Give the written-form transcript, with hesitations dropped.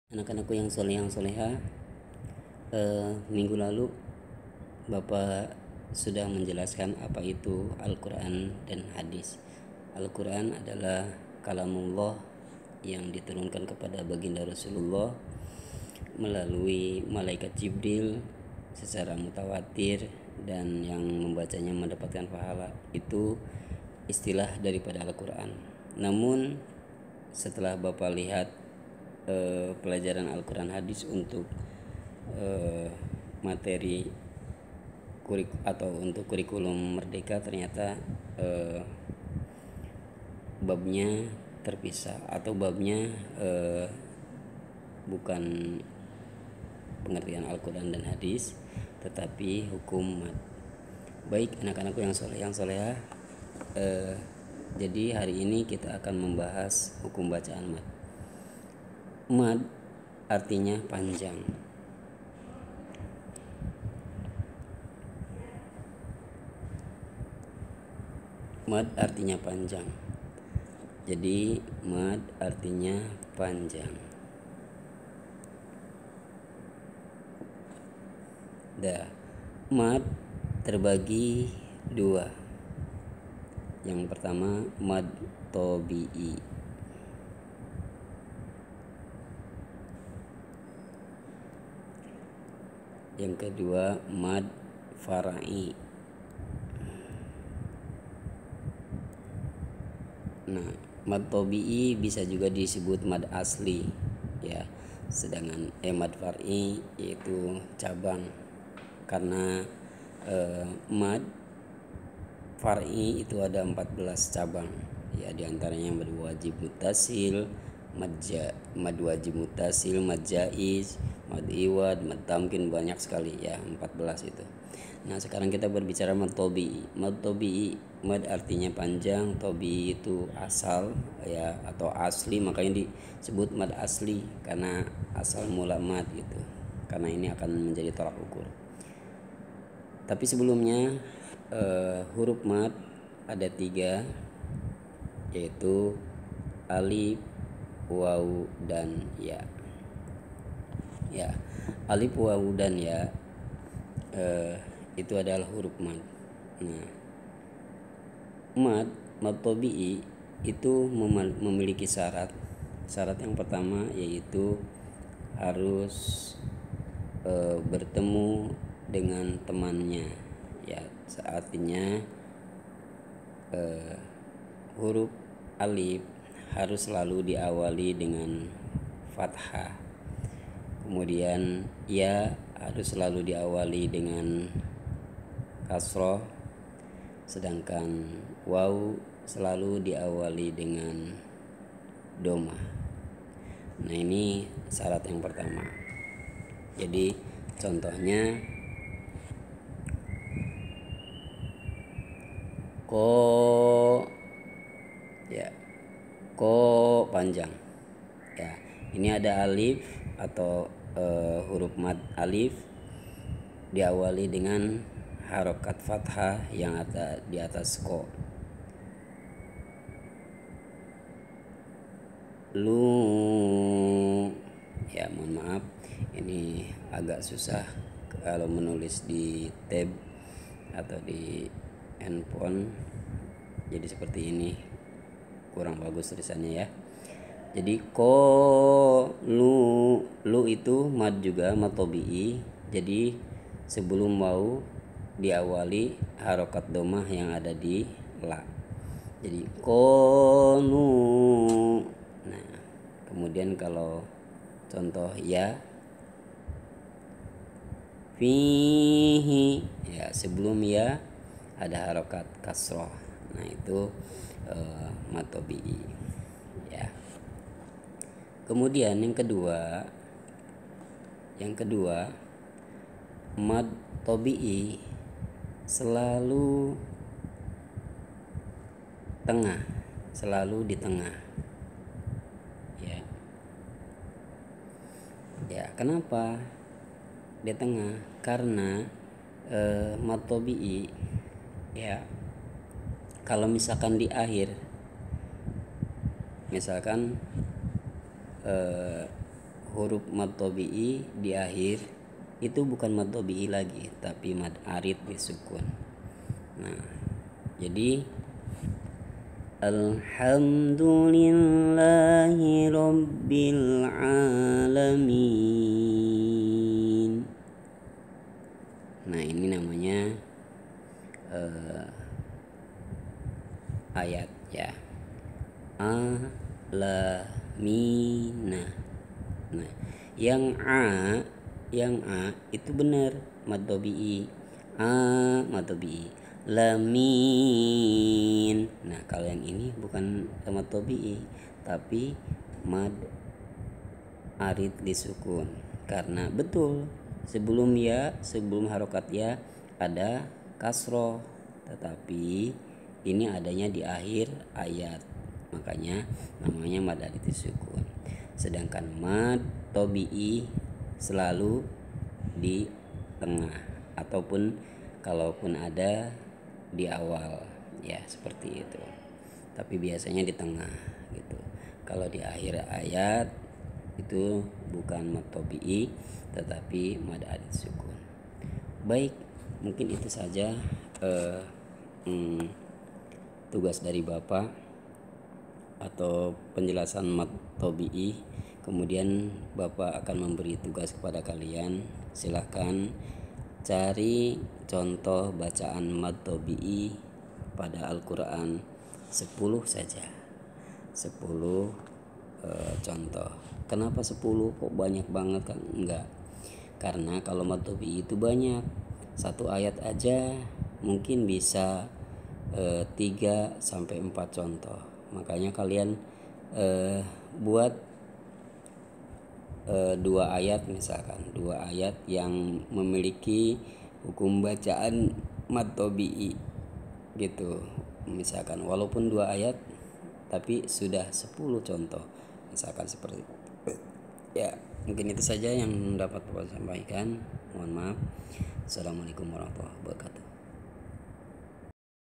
Anak-anakku yang soleh yang soleha, minggu lalu Bapak sudah menjelaskan apa itu Al-Quran dan hadis. Al-Quran adalah kalamullah yang diturunkan kepada baginda Rasulullah melalui malaikat Jibril secara mutawatir, dan yang membacanya mendapatkan pahala. Itu istilah daripada Al-Quran. Namun setelah Bapak lihat pelajaran Al-Quran hadis untuk materi untuk kurikulum merdeka, ternyata babnya terpisah, atau babnya bukan pengertian Al-Quran dan hadis, tetapi hukum mad. Baik anak-anakku yang soleh yang soleha, jadi hari ini kita akan membahas hukum bacaan mad. Mad artinya panjang. Mad artinya panjang. Jadi mad artinya panjang. Mad terbagi dua. Yang pertama mad tobi'i. Yang kedua mad far'i. Nah, mad tobi'i bisa juga disebut mad asli, ya. Sedangkan mad far'i yaitu cabang, karena mad far'i itu ada 14 cabang, ya, diantaranya mad wajib mutasil, mad wajib mutasil, mad jaiz, mad iwad, mad tamkin, banyak sekali, ya, 14 itu. Nah, sekarang kita berbicara mad tobi'i. Mad tobi'i, mad artinya panjang, tobi'i itu asal, ya, atau asli, makanya disebut mad asli karena asal mula mad gitu. Karena ini akan menjadi tolak ukur. Tapi sebelumnya huruf mad ada 3, yaitu alif, waw, dan ya. Ya, alif, waw, dan ya itu adalah huruf mad. Nah, mad tobi'i itu memiliki syarat. Syarat yang pertama yaitu harus bertemu dengan temannya, ya. Artinya huruf alif harus selalu diawali dengan fathah. Kemudian ya harus selalu diawali dengan kasroh, sedangkan waw selalu diawali dengan domah. Nah, ini syarat yang pertama. Jadi contohnya ko, ya, ko panjang, ya. Ini ada alif atau huruf mad alif diawali dengan harokat fathah yang ada di atas ko. Lu, ya, mohon maaf, ini agak susah kalau menulis di tab atau di handphone, jadi seperti ini, kurang bagus tulisannya, ya. Jadi ko, lu itu mad juga, mad tobi'i. Jadi sebelum waw diawali harokat domah yang ada di la. Jadi konu. Nah, kemudian kalau contoh ya, fihi, ya, sebelum ya ada harokat kasroh. Nah, itu mad tobi'i, ya. Kemudian yang kedua mad tobi'i selalu tengah, selalu di tengah, ya. Ya, kenapa di tengah? Karena mad tobi'i, ya, kalau misalkan di akhir, misalkan huruf mad tabi'i di akhir itu bukan mad tabi'i lagi, tapi mad arid disukun. Nah, jadi alhamdulillahi rabbil alamin. Nah, ini namanya ayat ya. Alamina. Nah, yang a itu benar mad tabi'i. Mad tabi'i. Lamin. Nah, kalau yang ini bukan mad tabi'i, tapi mad arid disukun. Karena betul sebelum harokat ya ada kasroh, tetapi ini adanya di akhir ayat, makanya namanya mad arid disukun. Sedangkan mad tabi'i selalu di tengah, ataupun kalaupun ada di awal ya, seperti itu, tapi biasanya di tengah gitu. Kalau di akhir ayat itu bukan mad tabi'i tetapi mad arid sukun. Baik, mungkin itu saja tugas dari Bapak atau penjelasan mad tabi'i. Kemudian Bapak akan memberi tugas kepada kalian, silahkan cari contoh bacaan mad tabi'i pada Al-Quran 10 saja, 10 contoh. Kenapa 10? Kok banyak banget kan? Enggak, karena kalau mad tabi'i itu banyak, satu ayat aja mungkin bisa 3-4 contoh. Makanya kalian buat 2 ayat, misalkan 2 ayat yang memiliki hukum bacaan mad tabi'i gitu, misalkan walaupun 2 ayat tapi sudah 10 contoh, misalkan seperti itu. Ya, mungkin itu saja yang dapat Bapak sampaikan. Mohon maaf. Assalamualaikum warahmatullahi wabarakatuh.